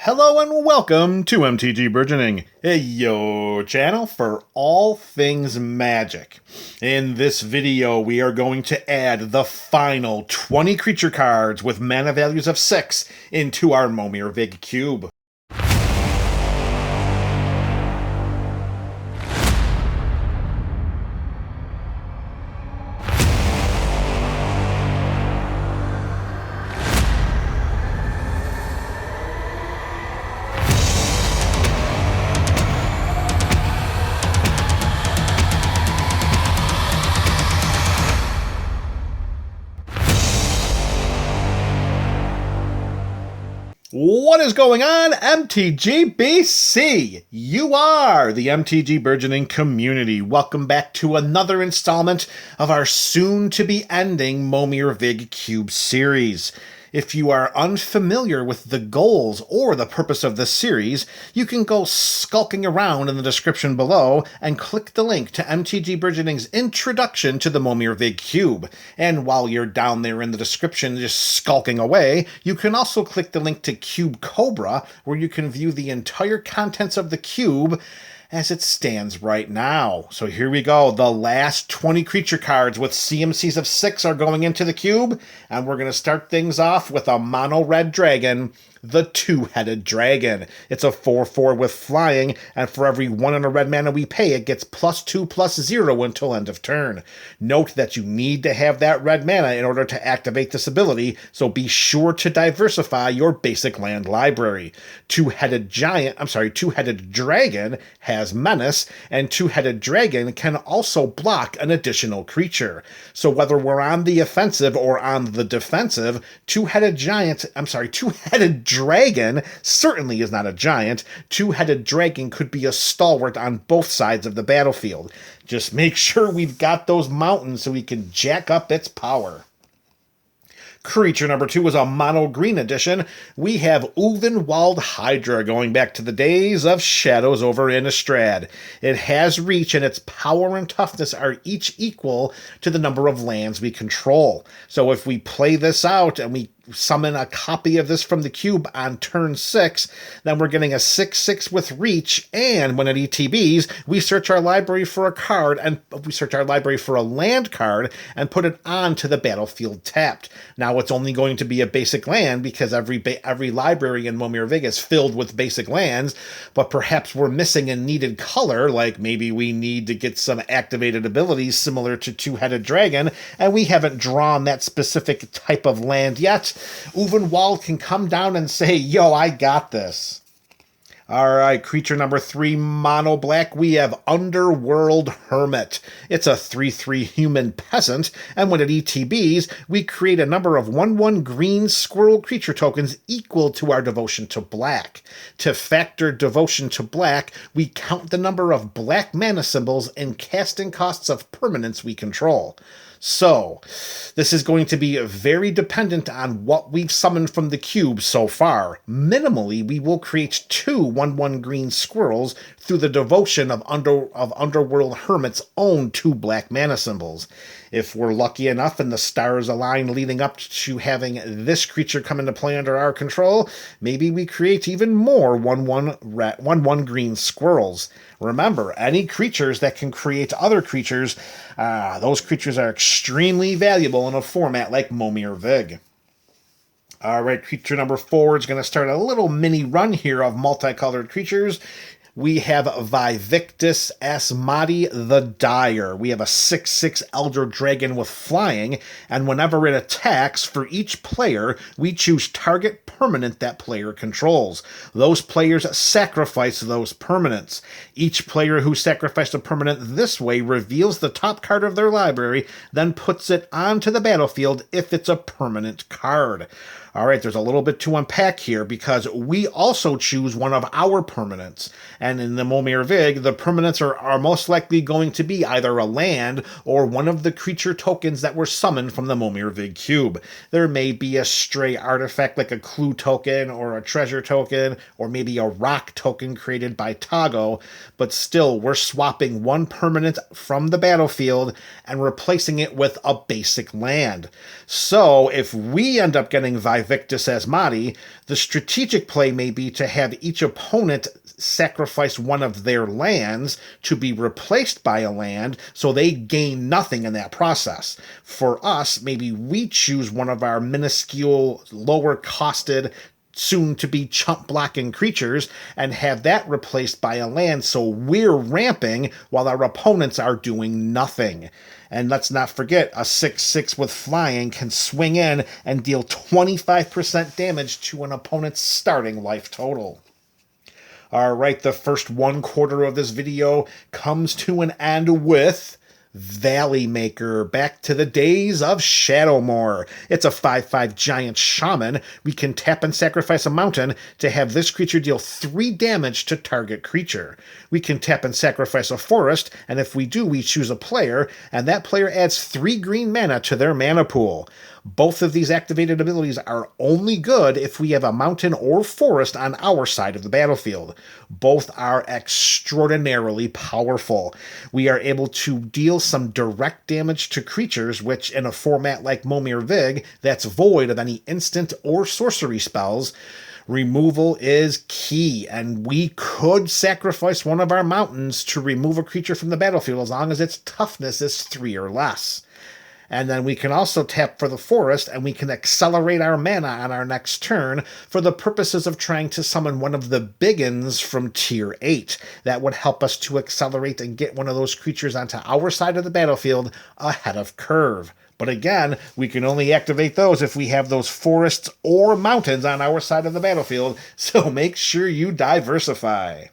Hello and welcome to MTG Burgeoning, your channel for all things magic. In this video, we are going to add the final 20 creature cards with mana values of 6 into our Momir Vig Cube. What is going on, MTG BC? You are the MTG Burgeoning community. Welcome back to another installment of our soon-to-be-ending Momir Vig Cube Series. If you are unfamiliar with the goals or the purpose of this series, you can go skulking around in the description below and click the link to MTG Burgeoning's introduction to the Momir Vig Cube. And while you're down there in the description just skulking away, you can also click the link to Cube Cobra, where you can view the entire contents of the cube as it stands right now. So here we go. The last 20 creature cards with CMCs of 6 are going into the cube, and we're going to start things off with a mono red dragon, the Two-Headed Dragon. It's a 4/4 with flying, and for every 1 in a red mana we pay, it gets +2/+0 until end of turn. Note that you need to have that red mana in order to activate this ability, so be sure to diversify your basic land library. Two-Headed Dragon has Menace, and Two-Headed Dragon can also block an additional creature. So whether we're on the offensive or on the defensive, Two-Headed Dragon certainly is not a giant. Two-Headed Dragon could be a stalwart on both sides of the battlefield. Just make sure we've got those mountains so we can jack up its power. Creature number 2 is a mono green edition. We have Ulvenwald Hydra, going back to the days of Shadows over Innistrad. It has reach, and its power and toughness are each equal to the number of lands we control. So if we play this out and we summon a copy of this from the cube on turn 6, then we're getting a 6/6 with reach, and when it ETBs, we search our library for a card, and we search our library for a land card and put it onto the battlefield tapped. Now it's only going to be a basic land because every library in Momir Vig is filled with basic lands, but perhaps we're missing a needed color, like maybe we need to get some activated abilities similar to Two-Headed Dragon, and we haven't drawn that specific type of land yet. Ulvenwald can come down and say, yo, I got this. Alright, creature number 3, mono black, we have Underworld Hermit. It's a 3/3 human peasant, and when it ETBs, we create a number of 1/1 green squirrel creature tokens equal to our devotion to black. To factor devotion to black, we count the number of black mana symbols and casting costs of permanents we control. So, this is going to be very dependent on what we've summoned from the cube so far. Minimally, we will create 2 1/1 green squirrels through the devotion of Underworld Hermit's own 2 black mana symbols. If we're lucky enough and the stars align leading up to having this creature come into play under our control, maybe we create even more 1/1 green squirrels. Remember, any creatures that can create other creatures, those creatures are extremely valuable in a format like Momir Vig. Alright, creature number 4 is going to start a little mini run here of multicolored creatures. We have Vivictus Asmati the Dire. We have a 6/6 Elder Dragon with flying, and whenever it attacks, for each player, we choose target permanent that player controls. Those players sacrifice those permanents. Each player who sacrificed a permanent this way reveals the top card of their library, then puts it onto the battlefield if it's a permanent card. Alright, there's a little bit to unpack here because we also choose one of our permanents. And in the Momir Vig, the permanents are most likely going to be either a land or one of the creature tokens that were summoned from the Momir Vig Cube. There may be a stray artifact like a clue token or a treasure token or maybe a rock token created by Tago, but still we're swapping one permanent from the battlefield and replacing it with a basic land. So if we end up getting Victus Asmati, the strategic play may be to have each opponent sacrifice one of their lands to be replaced by a land, so they gain nothing in that process. For us, maybe we choose one of our minuscule, lower costed, soon to be chump blocking creatures and have that replaced by a land, so we're ramping while our opponents are doing nothing. And let's not forget, a 6/6 with flying can swing in and deal 25% damage to an opponent's starting life total. Alright, the first 1/4 of this video comes to an end with Valley Maker, back to the days of Shadowmoor. It's a 5/5 giant shaman. We can tap and sacrifice a mountain to have this creature deal 3 damage to target creature. We can tap and sacrifice a forest, and if we do, we choose a player, and that player adds 3 green mana to their mana pool. Both of these activated abilities are only good if we have a mountain or forest on our side of the battlefield. Both are extraordinarily powerful. We are able to deal some direct damage to creatures, which in a format like Momir Vig, that's void of any instant or sorcery spells. Removal is key, and we could sacrifice one of our mountains to remove a creature from the battlefield as long as its toughness is 3 or less. And then we can also tap for the forest, and we can accelerate our mana on our next turn for the purposes of trying to summon one of the biggins from tier 8. That would help us to accelerate and get one of those creatures onto our side of the battlefield ahead of curve. But again, we can only activate those if we have those forests or mountains on our side of the battlefield, so make sure you diversify.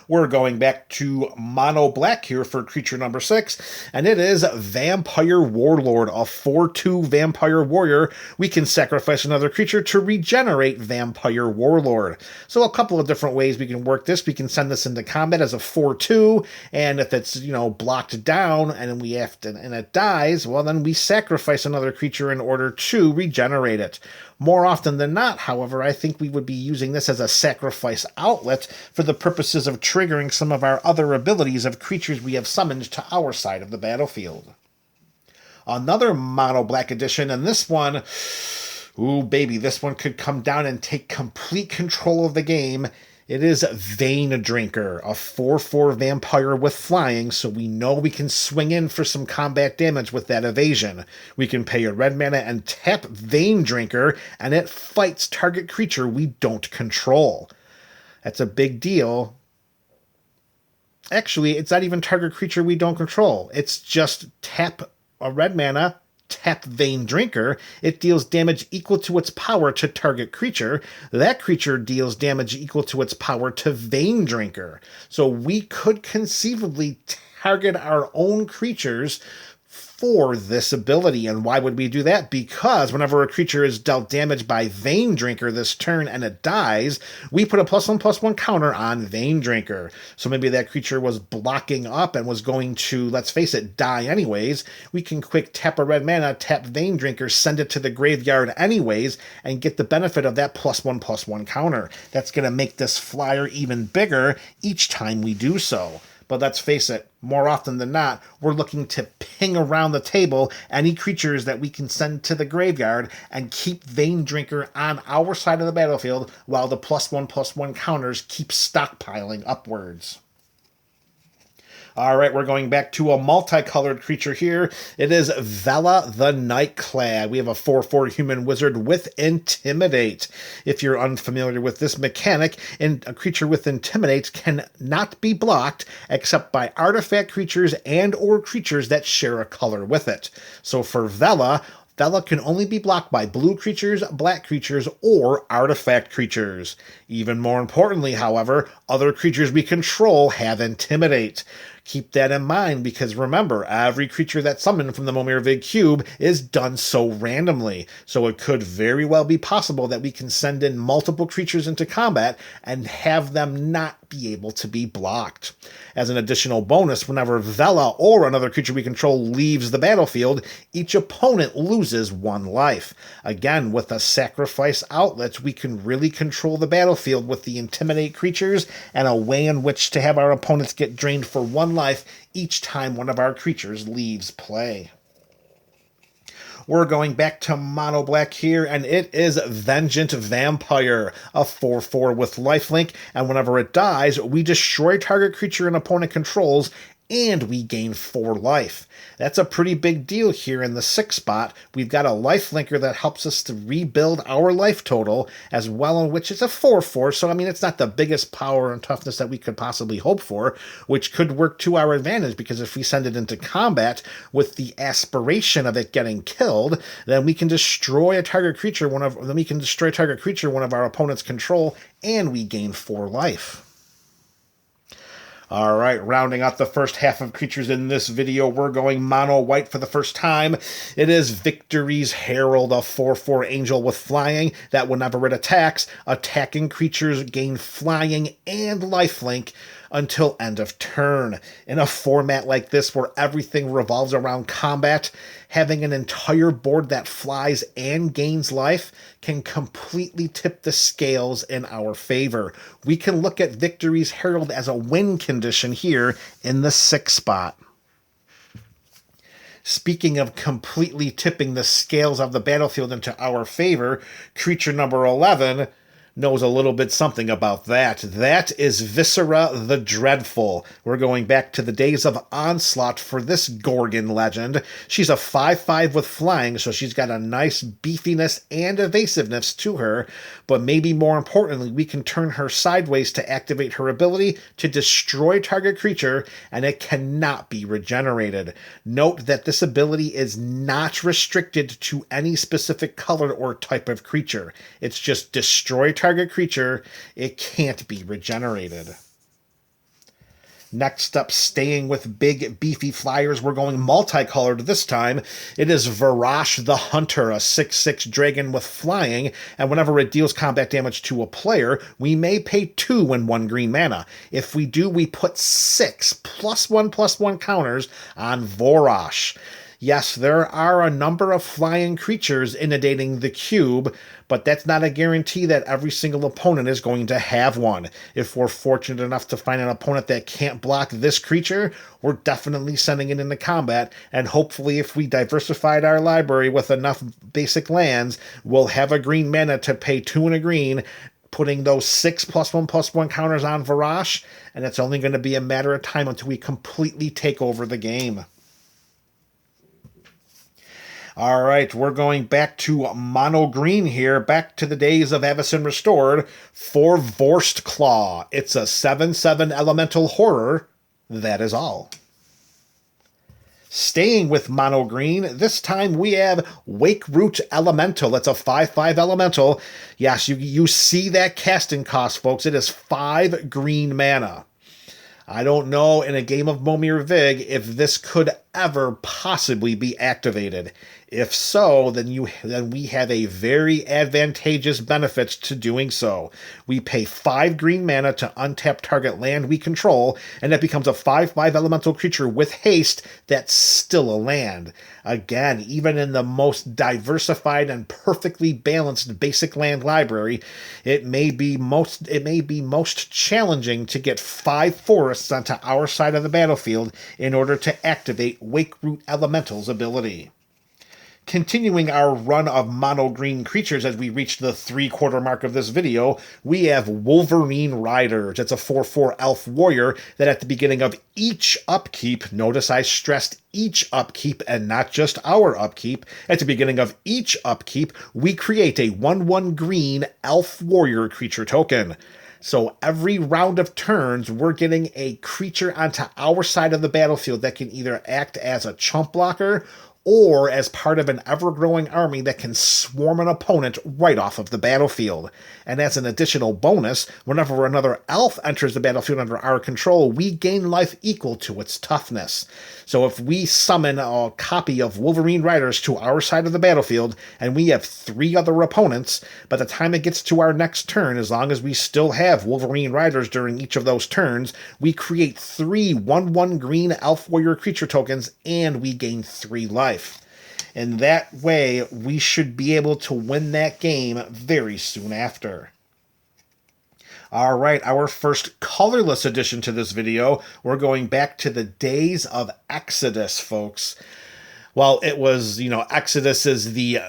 We're going back to mono black here for creature number 6, and it is Vampire Warlord, a 4/2 vampire warrior. We can sacrifice another creature to regenerate Vampire Warlord. So a couple of different ways we can work this. We can send this into combat as a 4/2, and if it's, blocked down and we have to, and it dies, well, then we sacrifice another creature in order to regenerate it. More often than not, however, I think we would be using this as a sacrifice outlet for the purposes of triggering some of our other abilities of creatures we have summoned to our side of the battlefield. Another mono black edition, and this one, ooh baby, this one could come down and take complete control of the game. It is Vein Drinker, a 4/4 vampire with flying, so we know we can swing in for some combat damage with that evasion. We can pay a red mana and tap Vein Drinker, and it fights target creature we don't control. That's a big deal. Actually, it's not even target creature we don't control. It's just tap a red mana, tap Vein Drinker. It deals damage equal to its power to target creature. That creature deals damage equal to its power to Vein Drinker. So we could conceivably target our own creatures for this ability. And why would we do that? Because whenever a creature is dealt damage by Vein Drinker this turn and it dies, we put a +1/+1 counter on Vein Drinker. So maybe that creature was blocking up and was going to, let's face it, die anyways. We can quick tap a red mana, tap Vein Drinker, send it to the graveyard anyways, and get the benefit of that +1/+1 counter. That's going to make this flyer even bigger each time we do so. But let's face it, more often than not, we're looking to ping around the table any creatures that we can send to the graveyard and keep Vein Drinker on our side of the battlefield while the +1/+1 counters keep stockpiling upwards. All right, we're going back to a multicolored creature here. It is Vela the Nightclad. We have a 4/4 human wizard with Intimidate. If you're unfamiliar with this mechanic, a creature with Intimidate can not be blocked except by artifact creatures and or creatures that share a color with it. So for Vela can only be blocked by blue creatures, black creatures, or artifact creatures. Even more importantly, however, other creatures we control have Intimidate. Keep that in mind, because remember, every creature that's summoned from the Momir Vig Cube is done so randomly, so it could very well be possible that we can send in multiple creatures into combat and have them not be able to be blocked. As an additional bonus, whenever Vela or another creature we control leaves the battlefield, each opponent loses 1 life. Again, with a sacrifice outlet, we can really control the battlefield with the Intimidate creatures and a way in which to have our opponents get drained for 1 life each time one of our creatures leaves play. We're going back to mono black here, and it is Vengeant Vampire, a 4/4 with lifelink, and whenever it dies, we destroy target creature an opponent controls, and we gain 4 life. That's a pretty big deal here in the 6 spot. We've got a lifelinker that helps us to rebuild our life total, as well, in which it's a 4/4, so I mean, it's not the biggest power and toughness that we could possibly hope for, which could work to our advantage, because if we send it into combat with the aspiration of it getting killed, then we can destroy a target creature one of our opponent's control, and we gain 4 life. All right, rounding out the first half of creatures in this video, we're going mono white for the first time. It is Victory's Herald, a 4/4 angel with flying that whenever it attacks, attacking creatures gain flying and lifelink until end of turn. In a format like this where everything revolves around combat, having an entire board that flies and gains life can completely tip the scales in our favor. We can look at Victory's Herald as a win condition here in the 6 spot. Speaking of completely tipping the scales of the battlefield into our favor, creature number 11 knows a little bit something about that. That is Viscera the Dreadful. We're going back to the days of Onslaught for this Gorgon legend. She's a 5/5 with flying, so she's got a nice beefiness and evasiveness to her, but maybe more importantly, we can turn her sideways to activate her ability to destroy target creature, and it cannot be regenerated. Note that this ability is not restricted to any specific color or type of creature. It's just destroy target creature. It can't be regenerated. Next up, staying with big, beefy flyers, we're going multicolored this time. It is Varash the Hunter, a 6/6 dragon with flying, and whenever it deals combat damage to a player, we may pay 2 and 1 green mana. If we do, we put 6 +1/+1 counters on Varash. Yes, there are a number of flying creatures inundating the cube, but that's not a guarantee that every single opponent is going to have one. If we're fortunate enough to find an opponent that can't block this creature, we're definitely sending it into combat, and hopefully if we diversified our library with enough basic lands, we'll have a green mana to pay 2 and a green, putting those 6 +1/+1 counters on Varash, and it's only going to be a matter of time until we completely take over the game. All right, we're going back to mono green here, back to the days of Avacyn Restored for Vorst Claw. It's a 7/7 elemental horror. That is all. Staying with mono green, this time we have Wake Root Elemental. It's a 5/5 elemental. Yes, you see that casting cost, folks. It is 5 green mana. I don't know in a game of Momir Vig if this could ever possibly be activated. If so, then we have a very advantageous benefit to doing so. We pay 5 green mana to untap target land we control, and it becomes a 5/5 elemental creature with haste that's still a land. Again, even in the most diversified and perfectly balanced basic land library, it may be most challenging to get 5 forests onto our side of the battlefield in order to activate Wake Root Elemental's ability. Continuing our run of mono-green creatures as we reach the 3/4 mark of this video, we have Wolverine Riders. It's a 4/4 elf warrior that at the beginning of each upkeep, notice I stressed each upkeep and not just our upkeep, at the beginning of each upkeep, we create a 1/1 green elf warrior creature token. So every round of turns, we're getting a creature onto our side of the battlefield that can either act as a chump blocker or as part of an ever-growing army that can swarm an opponent right off of the battlefield. And as an additional bonus, whenever another elf enters the battlefield under our control, we gain life equal to its toughness. So if we summon a copy of Wolverine Riders to our side of the battlefield, and we have 3 other opponents, by the time it gets to our next turn, as long as we still have Wolverine Riders during each of those turns, we create 3 1/1 green elf warrior creature tokens, and we gain 3 life. In that way, we should be able to win that game very soon after. All right, our first colorless addition to this video, we're going back to the days of Exodus, folks. While it was, Exodus is the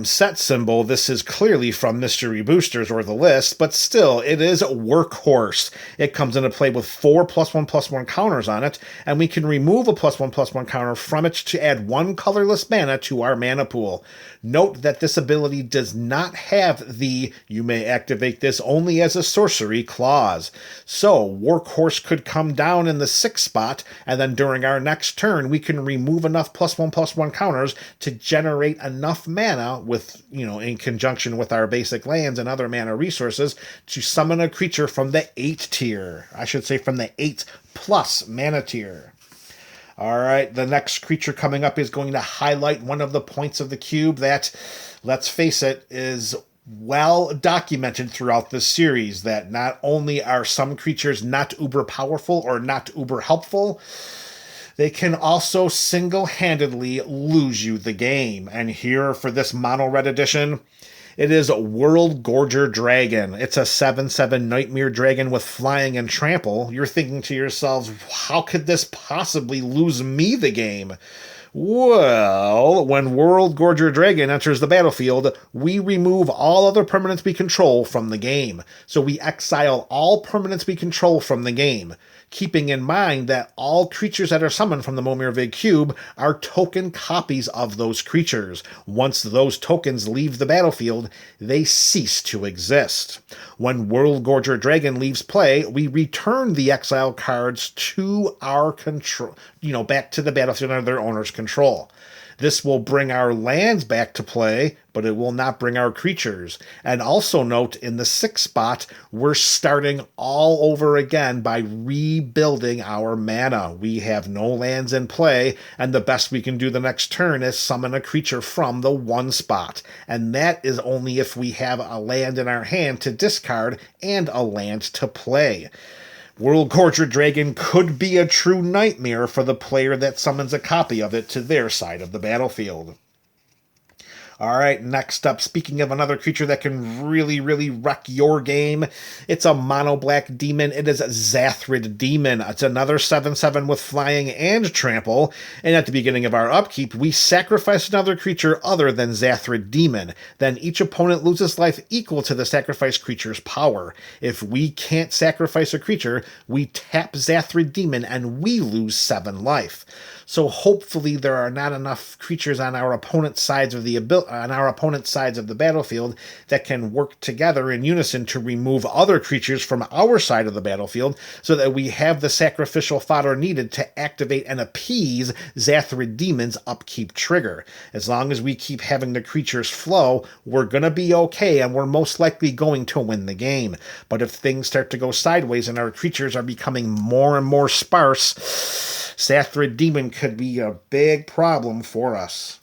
set symbol, this is clearly from Mystery Boosters or the list, but still, it is Workhorse. It comes into play with 4+1/+1 counters on it, and we can remove a +1/+1 counter from it to add 1 colorless mana to our mana pool. Note that this ability does not have the "you may activate this only as a sorcery" clause. So, Workhorse could come down in the 6th spot, and then during our next turn, we can remove enough +1/+1 counters to generate enough mana with, in conjunction with our basic lands and other mana resources to summon a creature from the 8 tier. I should say from the 8+ mana tier. All right, the next creature coming up is going to highlight one of the points of the cube that, let's face it, is well documented throughout this series, that not only are some creatures not uber powerful or not uber helpful, they can also single-handedly lose you the game. And here for this mono red edition, it is World Gorger Dragon. It's a 7/7 Nightmare Dragon with flying and trample. You're thinking to yourselves, how could this possibly lose me the game? Well, when World Gorger Dragon enters the battlefield, we remove all other permanents we control from the game. So we exile all permanents we control from the game, keeping in mind that all creatures that are summoned from the Momir Vig Cube are token copies of those creatures. Once those tokens leave the battlefield, they cease to exist. When World Gorger Dragon leaves play, we return the exiled cards to our control, back to the battlefield under their owner's control. This will bring our lands back to play, but it will not bring our creatures. And also note, in the 6th spot, we're starting all over again by rebuilding our mana. We have no lands in play, and the best we can do the next turn is summon a creature from the 1 spot. And that is only if we have a land in our hand to discard and a land to play. World Gorger Dragon could be a true nightmare for the player that summons a copy of it to their side of the battlefield. All right, next up, speaking of another creature that can really, really wreck your game, it's a mono-black demon. It is Zathrid Demon. It's another 7/7 with flying and trample, and at the beginning of our upkeep, we sacrifice another creature other than Zathrid Demon. Then each opponent loses life equal to the sacrificed creature's power. If we can't sacrifice a creature, we tap Zathrid Demon and we lose 7 life. So hopefully there are not enough creatures on our opponent's sides of the battlefield that can work together in unison to remove other creatures from our side of the battlefield, so that we have the sacrificial fodder needed to activate and appease Zathrid Demon's upkeep trigger. As long as we keep having the creatures flow, we're gonna be okay, and we're most likely going to win the game. But if things start to go sideways and our creatures are becoming more and more sparse, Zathrid Demon could be a big problem for us.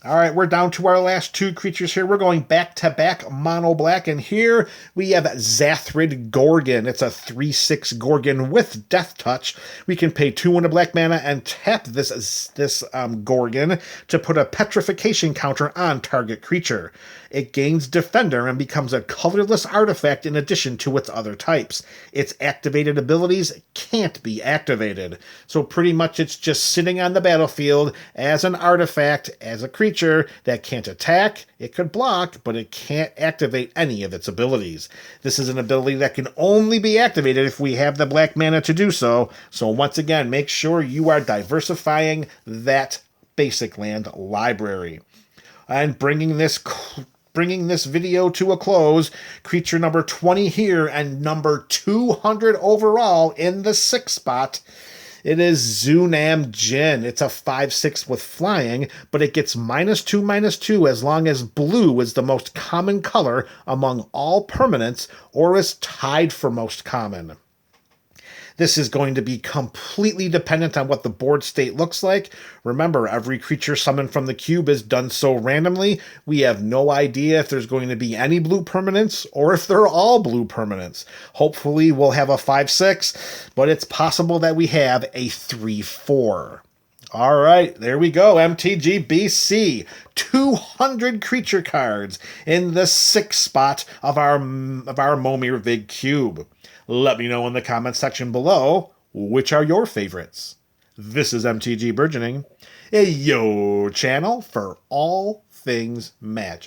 All right, we're down to our last 2 creatures here. We're going back-to-back mono-black, and here we have Zathrid Gorgon. It's a 3/6 Gorgon with Death Touch. We can pay 2 and a black mana and tap this Gorgon to put a petrification counter on target creature. It gains Defender and becomes a colorless artifact in addition to its other types. Its activated abilities can't be activated. So pretty much it's just sitting on the battlefield as an artifact, as a creature that can't attack. It could block, but it can't activate any of its abilities. This is an ability that can only be activated if we have the black mana to do so. So once again, make sure you are diversifying that basic land library. And bringing this video to a close, creature number 20 here and number 200 overall in the 6th spot. It is Zunam Jin. It's a 5/6 with flying, but it gets -2/-2 as long as blue is the most common color among all permanents or is tied for most common. This is going to be completely dependent on what the board state looks like. Remember, every creature summoned from the cube is done so randomly. We have no idea if there's going to be any blue permanents or if they're all blue permanents. Hopefully we'll have a 5/6, but it's possible that we have a 3/4. All right, there we go. MTG BC, 200 creature cards in the 6th spot of our Momir Vig Cube. Let me know in the comments section below, which are your favorites. This is MTG Burgeoning, a yo channel for all things Magic.